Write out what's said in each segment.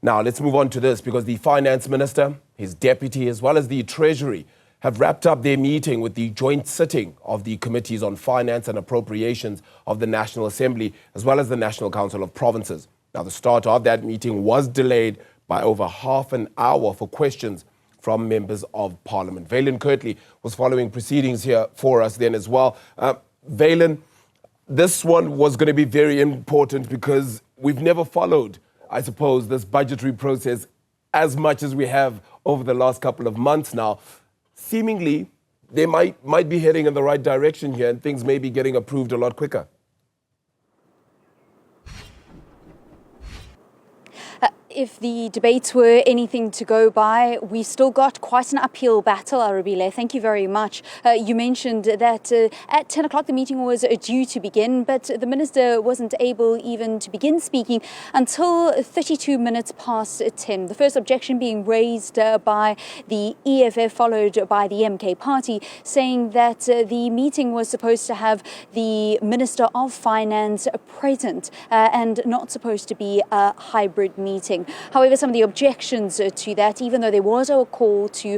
Now, let's move on to this because the Finance Minister, his deputy, as well as the Treasury have wrapped up their meeting with the joint sitting of the Committees on Finance and Appropriations of the National Assembly, as well as the National Council of Provinces. Now, the start of that meeting was delayed by over half an hour for questions from members of Parliament. Vaylen Kirtley was following proceedings here for us then as well. Vaylen, this one was going to be very important because we've never followed, I suppose, this budgetary process as much as we have over the last couple of months now. Seemingly, they might be heading in the right direction here and things may be getting approved a lot quicker. If the debates were anything to go by, we still got quite an uphill battle, Arabile. Thank you very much. You mentioned that at 10 o'clock the meeting was due to begin, but the minister wasn't able even to begin speaking until 32 minutes past 10. The first objection being raised by the EFF, followed by the MK party, saying that the meeting was supposed to have the Minister of Finance present and not supposed to be a hybrid meeting. However, some of the objections to that, even though there was a call to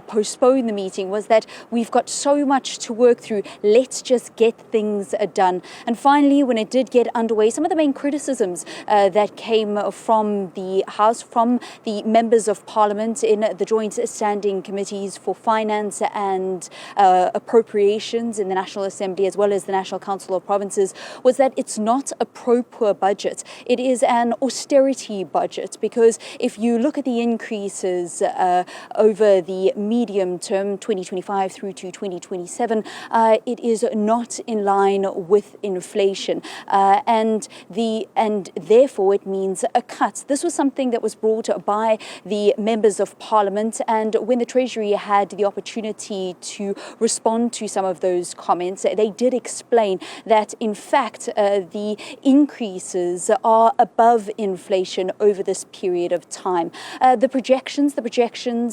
postpone the meeting, was that we've got so much to work through, let's just get things done. And finally, when it did get underway, some of the main criticisms that came from the House, from the members of Parliament in the Joint Standing Committees for Finance and Appropriations in the National Assembly, as well as the National Council of Provinces, was that it's not a pro-poor budget. It is an austerity budget. Because if you look at the increases over the medium term, 2025 through to 2027, it is not in line with inflation, and therefore it means a cut. This was something that was brought by the members of Parliament, and when the Treasury had the opportunity to respond to some of those comments, they did explain that in fact the increases are above inflation over this period of time. The projections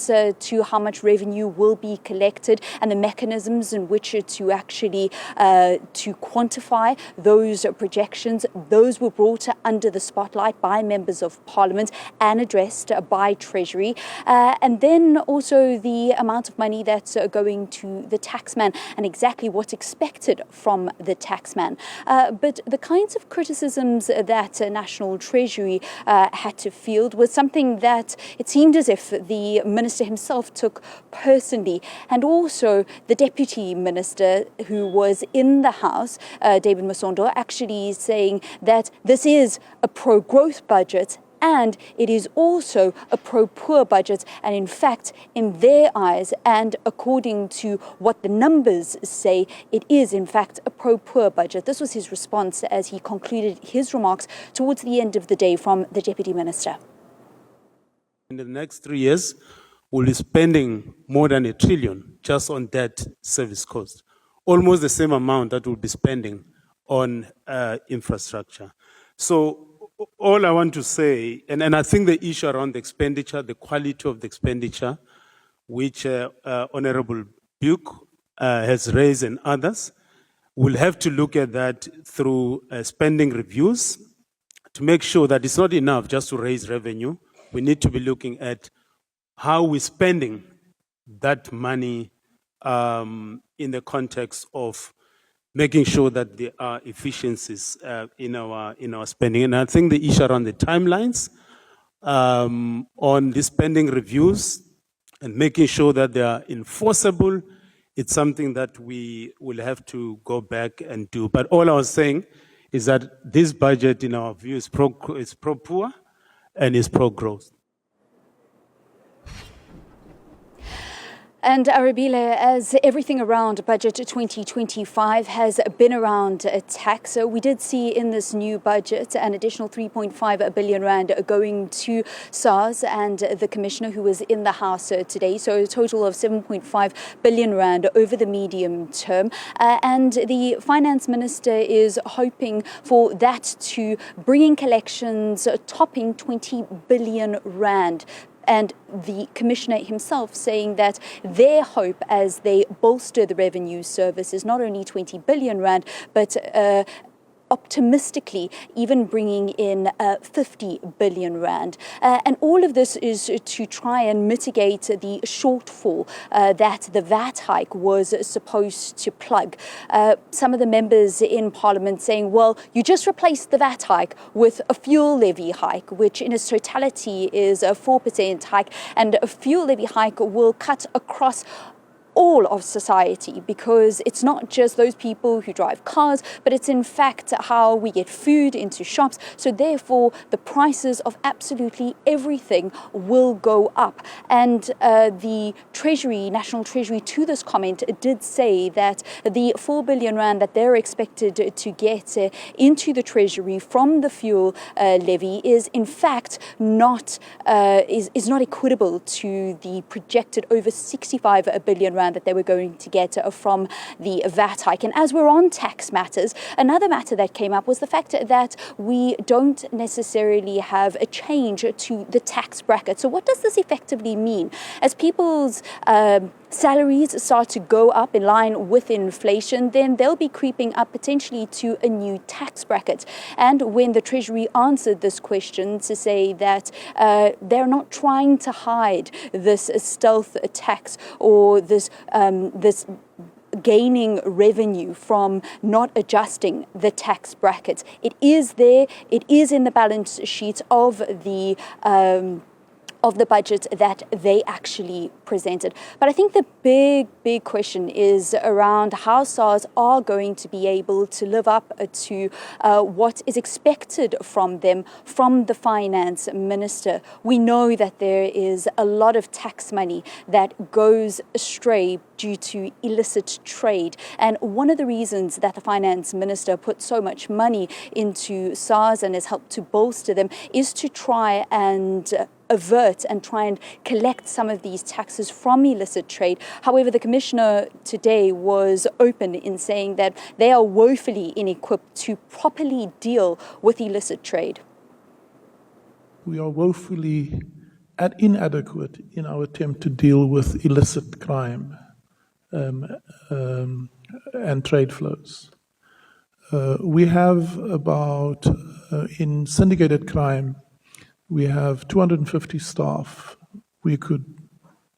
to how much revenue will be collected and the mechanisms in which to actually to quantify those projections, those were brought under the spotlight by members of Parliament and addressed by Treasury. And then also the amount of money that's going to the taxman and exactly what's expected from the taxman. But the kinds of criticisms that National Treasury had to field was something that it seemed as if the minister himself took personally, and also the deputy minister who was in the House, David Masondo, actually saying that this is a pro-growth budget and it is also a pro-poor budget. And in fact, in their eyes, and according to what the numbers say, it is in fact a pro-poor budget. This was his response as he concluded his remarks towards the end of the day from the deputy minister. In the next 3 years, we'll be spending more than $1 trillion just on debt service cost. Almost the same amount that we'll be spending on infrastructure. So all I want to say, and I think the issue around the expenditure, the quality of the expenditure, which Honorable Buke has raised and others, we'll have to look at that through spending reviews to make sure that it's not enough just to raise revenue. We need to be looking at how we're spending that money in the context of making sure that there are efficiencies in our spending. And I think the issue around the timelines on the spending reviews and making sure that they are enforceable, it's something that we will have to go back and do. But all I was saying is that this budget, in our view, is pro-poor and is pro-growth. And Arabile, as everything around budget 2025 has been around tax, so we did see in this new budget an additional 3.5 billion rand going to SARS and the commissioner who was in the House today. So a total of 7.5 billion rand over the medium term. And the finance minister is hoping for that to bring in collections topping 20 billion rand. And the commissioner himself saying that their hope as they bolster the revenue service is not only 20 billion rand, but optimistically even bringing in 50 billion rand. And all of this is to try and mitigate the shortfall that the VAT hike was supposed to plug. Some of the members in Parliament saying, well, you just replaced the VAT hike with a fuel levy hike, which in its totality is a 4% hike, and a fuel levy hike will cut across all of society, because it's not just those people who drive cars, but it's in fact how we get food into shops. So therefore, the prices of absolutely everything will go up. And the Treasury, National Treasury, to this comment did say that the 4 billion rand that they're expected to get into the Treasury from the fuel levy is in fact not equitable to the projected over 65 billion rand that they were going to get from the VAT hike. And as we're on tax matters, another matter that came up was the fact that we don't necessarily have a change to the tax bracket. So what does this effectively mean? As people's salaries start to go up in line with inflation, then they'll be creeping up potentially to a new tax bracket. And when the Treasury answered this question to say that they're not trying to hide this stealth tax or this gaining revenue from not adjusting the tax brackets. It is there. It is in the balance sheet of the budget that they actually presented. But I think the big question is around how SARS are going to be able to live up to what is expected from them, from the finance minister. We know that there is a lot of tax money that goes astray due to illicit trade. And one of the reasons that the finance minister put so much money into SARS and has helped to bolster them is to try and avert and try and collect some of these taxes from illicit trade. However, the Commissioner today was open in saying that they are woefully inequipped to properly deal with illicit trade. We are woefully inadequate in our attempt to deal with illicit crime and trade flows. We have about, in syndicated crime, we have 250 staff. We could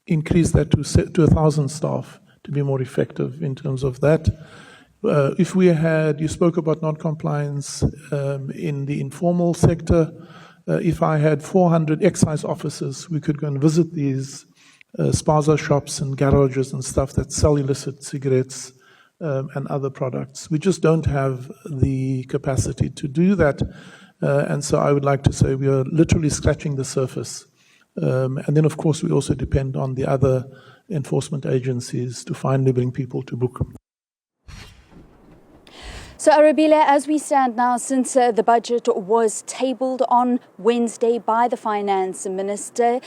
increase that to 1,000 staff to be more effective in terms of that. If we had, you spoke about non-compliance in the informal sector. If I had 400 excise officers, we could go and visit these spaza shops and garages and stuff that sell illicit cigarettes and other products. We just don't have the capacity to do that. And so I would like to say we are literally scratching the surface. And then, of course, we also depend on the other enforcement agencies to finally bring people to book. So, Arabile, as we stand now, since the budget was tabled on Wednesday by the finance minister,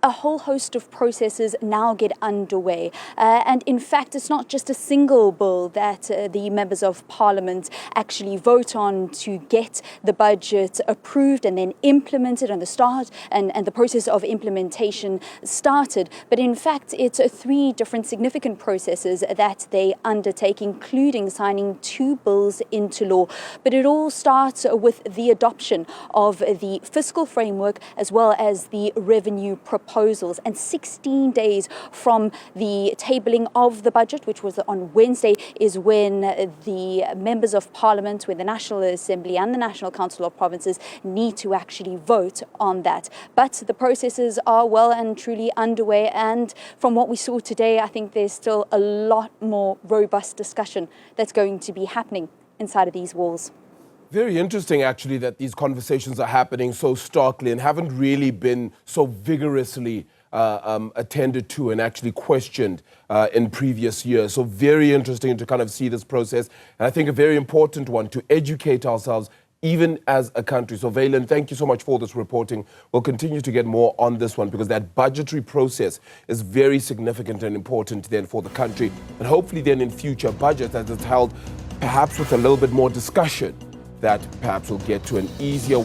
a whole host of processes now get underway. And in fact, it's not just a single bill that the members of Parliament actually vote on to get the budget approved and then implemented on the start and the process of implementation started. But in fact, it's 3 different significant processes that they undertake, including signing 2 bills into law. But it all starts with the adoption of the fiscal framework as well as the revenue proposals. And 16 days from the tabling of the budget, which was on Wednesday, is when the members of Parliament, when the National Assembly and the National Council of Provinces need to actually vote on that. But the processes are well and truly underway. And from what we saw today, I think there's still a lot more robust discussion that's going to be happening inside of these walls. Very interesting, actually, that these conversations are happening so starkly and haven't really been so vigorously attended to and actually questioned in previous years. So very interesting to kind of see this process. And I think a very important one to educate ourselves even as a country. So Vaylen, thank you so much for this reporting. We'll continue to get more on this one because that budgetary process is very significant and important then for the country. And hopefully then in future budgets, as it's held perhaps with a little bit more discussion, that perhaps will get to an easier